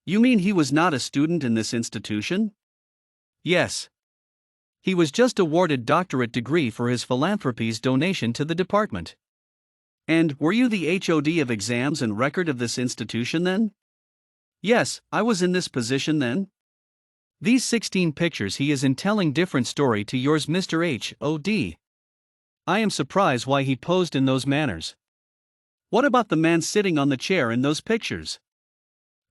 You mean he was not a student in this institution? Yes. He was just awarded doctorate degree for his philanthropy's donation to the department. And were you the HOD of exams and record of this institution then? Yes, I was in this position then. These 16 pictures he is in telling different story to yours, Mr. HOD. I am surprised why he posed in those manners. What about the man sitting on the chair in those pictures?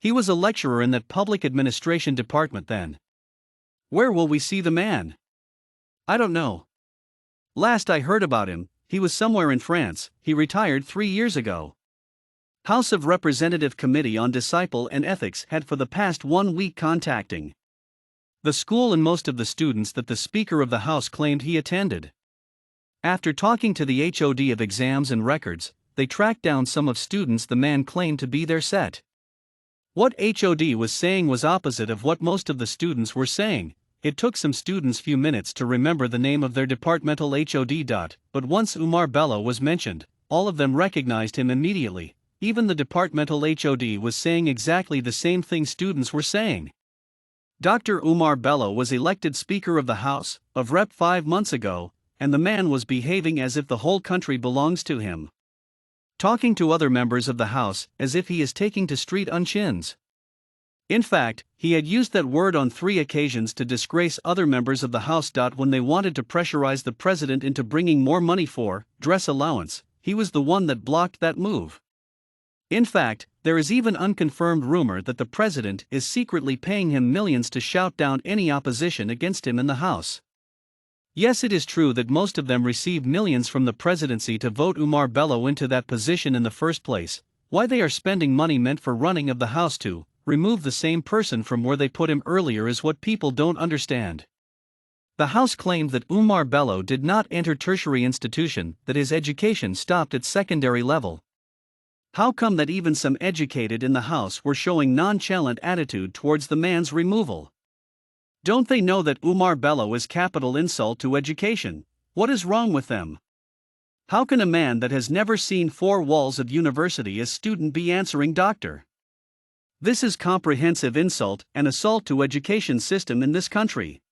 He was a lecturer in that public administration department then. Where will we see the man? I don't know. Last I heard about him, he was somewhere in France. He retired 3 years ago. House of Representative Committee on Disciple and Ethics had for the past 1 week contacting the school and most of the students that the Speaker of the House claimed he attended. After talking to the HOD of exams and records, they tracked down some of students the man claimed to be their set. What HOD was saying was opposite of what most of the students were saying. It took some students few minutes to remember the name of their departmental HOD. But once Umar Bello was mentioned, all of them recognized him immediately. Even the departmental HOD was saying exactly the same thing students were saying. Dr. Umar Bello was elected Speaker of the House of Rep 5 months ago, and the man was behaving as if the whole country belongs to him. Talking to other members of the House as if he is taking to street on chins. In fact, he had used that word on 3 occasions to disgrace other members of the House. When they wanted to pressurize the president into bringing more money for dress allowance, he was the one that blocked that move. In fact, there is even unconfirmed rumor that the president is secretly paying him millions to shout down any opposition against him in the House. Yes, it is true that most of them received millions from the presidency to vote Umar Bello into that position in the first place. Why they are spending money meant for running of the House to remove the same person from where they put him earlier is what people don't understand. The House claimed that Umar Bello did not enter tertiary institution, that his education stopped at secondary level. How come that even some educated in the House were showing nonchalant attitude towards the man's removal? Don't they know that Umar Bello is capital insult to education? What is wrong with them? How can a man that has never seen 4 walls of university as student be answering doctor? This is comprehensive insult and assault to education system in this country.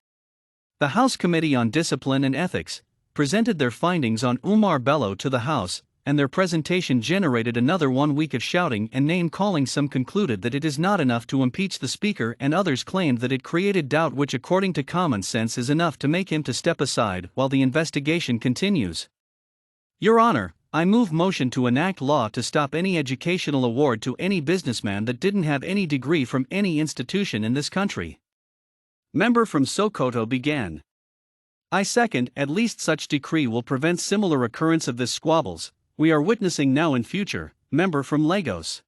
The House Committee on Discipline and Ethics presented their findings on Umar Bello to the House, and their presentation generated another 1 week of shouting and name-calling. Some concluded that it is not enough to impeach the Speaker, and others claimed that it created doubt, which according to common sense is enough to make him to step aside while the investigation continues. Your Honor, I move motion to enact law to stop any educational award to any businessman that didn't have any degree from any institution in this country. Member from Sokoto began. I second. At least such decree will prevent similar occurrence of this squabbles we are witnessing now in future. Member from Lagos.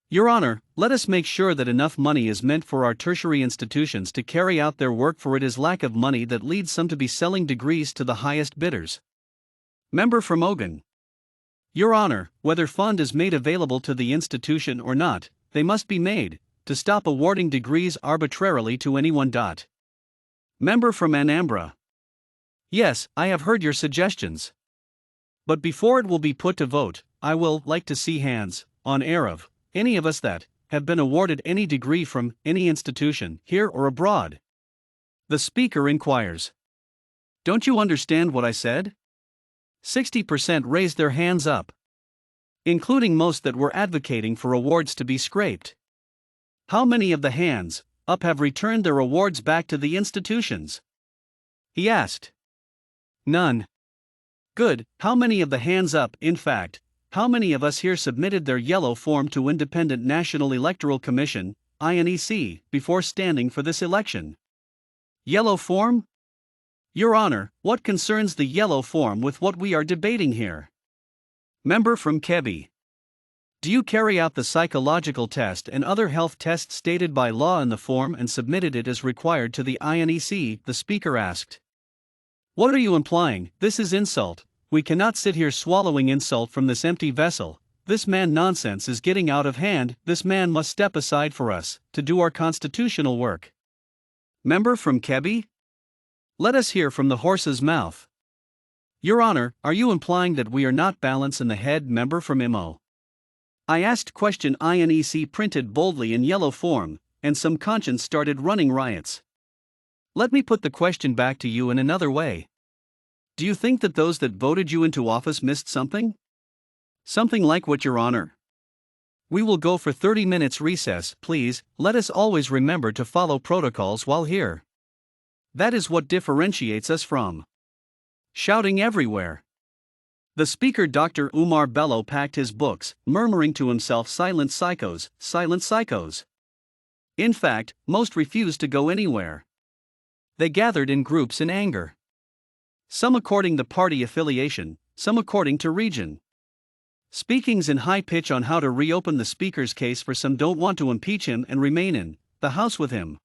Your Honor, let us make sure that enough money is meant for our tertiary institutions to carry out their work, for it is lack of money that leads some to be selling degrees to the highest bidders. Member from Ogun. Your Honor, whether fund is made available to the institution or not, they must be made, to stop awarding degrees arbitrarily to anyone. Member from Anambra. Yes, I have heard your suggestions. But before it will be put to vote, I will like to see hands on air of any of us that have been awarded any degree from any institution, here or abroad. The Speaker inquires. Don't you understand what I said? 60% raised their hands up, including most that were advocating for awards to be scraped. How many of the hands up have returned their awards back to the institutions? He asked. None. Good. How many of the hands up, in fact, how many of us here submitted their yellow form to Independent National Electoral Commission, INEC, before standing for this election? Yellow form? Your Honor, what concerns the yellow form with what we are debating here? Member from Kebbi. Do you carry out the psychological test and other health tests stated by law in the form and submitted it as required to the INEC? The Speaker asked. What are you implying? This is insult. We cannot sit here swallowing insult from this empty vessel. This man nonsense is getting out of hand. This man must step aside for us to do our constitutional work. Member from Kebbi? Let us hear from the horse's mouth. Your Honor, are you implying that we are not balanced in the head? Member from Imo. I asked question INEC printed boldly in yellow form, and some conscience started running riots. Let me put the question back to you in another way. Do you think that those that voted you into office missed something? Something like what, Your Honor? We will go for 30 minutes recess, please. Let us always remember to follow protocols while here. That is what differentiates us from shouting everywhere. The speaker, Dr. Umar Bello, packed his books, murmuring to himself, silent psychos, silent psychos. In fact, most refused to go anywhere. They gathered in groups in anger. Some according to party affiliation, some according to region. Speakings in high pitch on how to reopen the speaker's case, for some don't want to impeach him and remain in the House with him.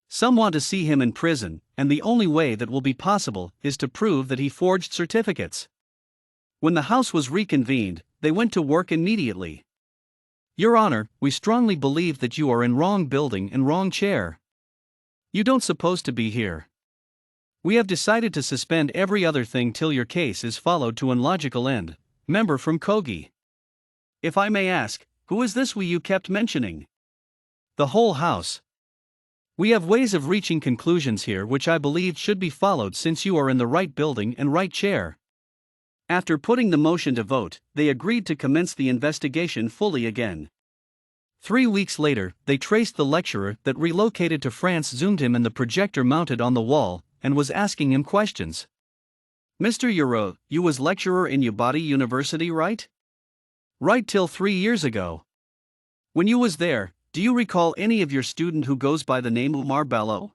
Some want to see him in prison, and the only way that will be possible is to prove that he forged certificates. When the House was reconvened, they went to work immediately. Your Honor, we strongly believe that you are in wrong building and wrong chair. You don't supposed to be here. We have decided to suspend every other thing till your case is followed to an logical end. Member from Kogi. If I may ask, who is this we you kept mentioning? The whole House. We have ways of reaching conclusions here which I believe should be followed, since you are in the right building and right chair. After putting the motion to vote, they agreed to commence the investigation fully again. 3 weeks later, they traced the lecturer that relocated to France, zoomed him in the projector mounted on the wall, and was asking him questions. Mr. Euro, you was lecturer in Ubadi University, right? Right till 3 years ago. When you was there, do you recall any of your student who goes by the name Umar Bello?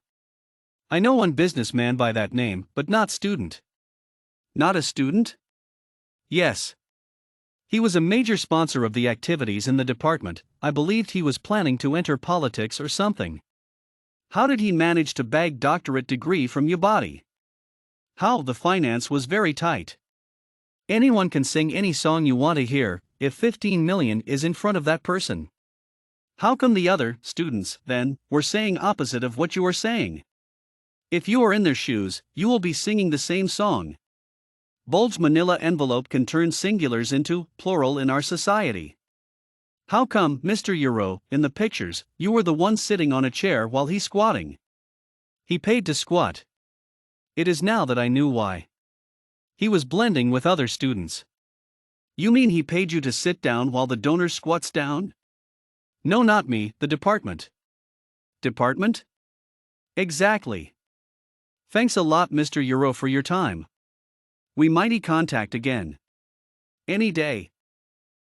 I know one businessman by that name, but not student. Not a student? Yes. He was a major sponsor of the activities in the department. I believed he was planning to enter politics or something. How did he manage to bag doctorate degree from Ubadi? How? The finance was very tight. Anyone can sing any song you want to hear, if 15 million is in front of that person. How come the other students, then, were saying opposite of what you are saying? If you are in their shoes, you will be singing the same song. Bulge manila envelope can turn singulars into plural in our society. How come, Mr. Euro, in the pictures, you were the one sitting on a chair while he squatting? He paid to squat. It is now that I knew why. He was blending with other students. You mean he paid you to sit down while the donor squats down? No, not me, the department. Department? Exactly. Thanks a lot, Mr. Euro, for your time. We mighty contact again. Any day.